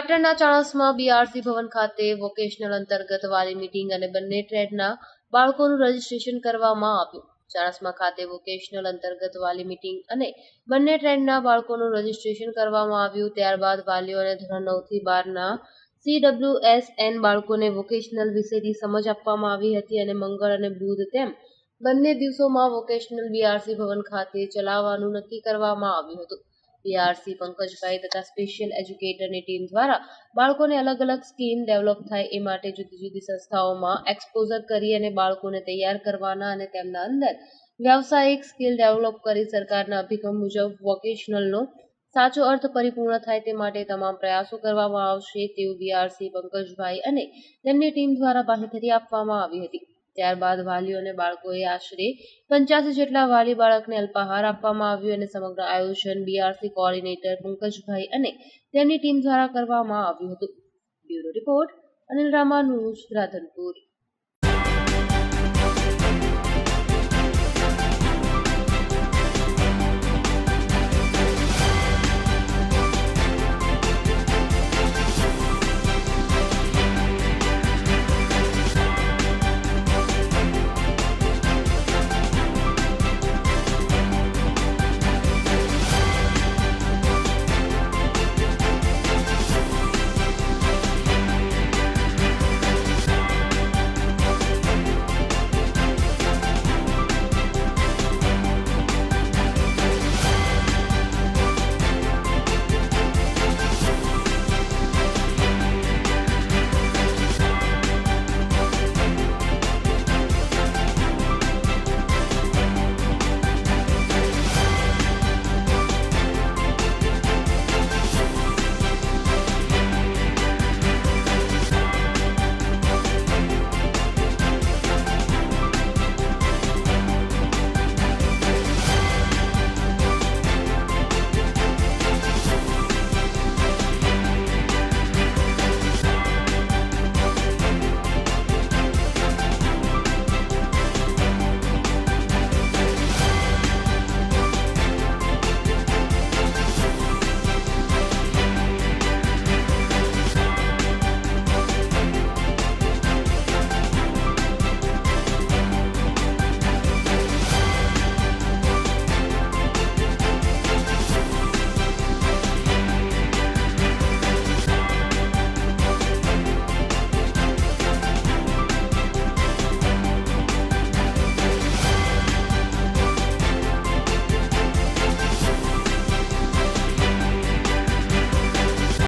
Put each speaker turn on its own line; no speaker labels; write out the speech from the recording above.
પાટણના ચાણસ્મા બીઆરસી ભવન ખાતે વોકેશનલ અંતર્ગત વાલી મીટિંગ અને બંને ટ્રેડના બાળકોનું રજીસ્ટ્રેશન કરવામાં આવ્યું. ચાણસ્મા ખાતે વોકેશનલ અંતર્ગત વાલી મીટિંગ અને બંને ટ્રેડના બાળકોનું રજીસ્ટ્રેશન કરવામાં આવ્યું. ત્યારબાદ વાલીઓને ધોરણ 9 થી 12ના CWSN બાળકોને વોકેશનલ વિશેની સમજ આપવામાં આવી હતી અને મંગળ અને બુધ તેમ બંને દિવસોમાં વોકેશનલ બીઆરસી ભવન ખાતે ચલાવવાનું નક્કી કરવામાં આવ્યું હતું. બીઆરસી પંકજભાઈ તથા સ્પેશિયલ એજ્યુકેટરની ટીમ દ્વારા બાળકોને અલગ અલગ સ્કીમ ડેવલપ થાય એ માટે જુદી જુદી સંસ્થાઓમાં એક્સપોઝર કરી અને બાળકોને તૈયાર કરવાના અને તેમના અંદર વ્યવસાયિક સ્કિલ ડેવલપ કરી સરકારના અભિગમ મુજબ વોકેશનલનો સાચો અર્થ પરિપૂર્ણ થાય તે માટે તમામ પ્રયાસો કરવામાં આવશે તેવું બીઆરસી પંકજભાઈ અને તેમની ટીમ દ્વારા બાંહેધરી આપવામાં આવી હતી. ત્યારબાદ વાલીઓ અને બાળકોએ આશરે 85 જેટલા વાલી બાળકને અલ્પાહાર આપવામાં આવ્યું અને સમગ્ર આયોજન બીઆરસી કોઓર્ડિનેટર પંકજભાઈ અને તેમની ટીમ દ્વારા કરવામાં આવ્યું હતું. Bureau report Anil Ramanuj, Radhanpur.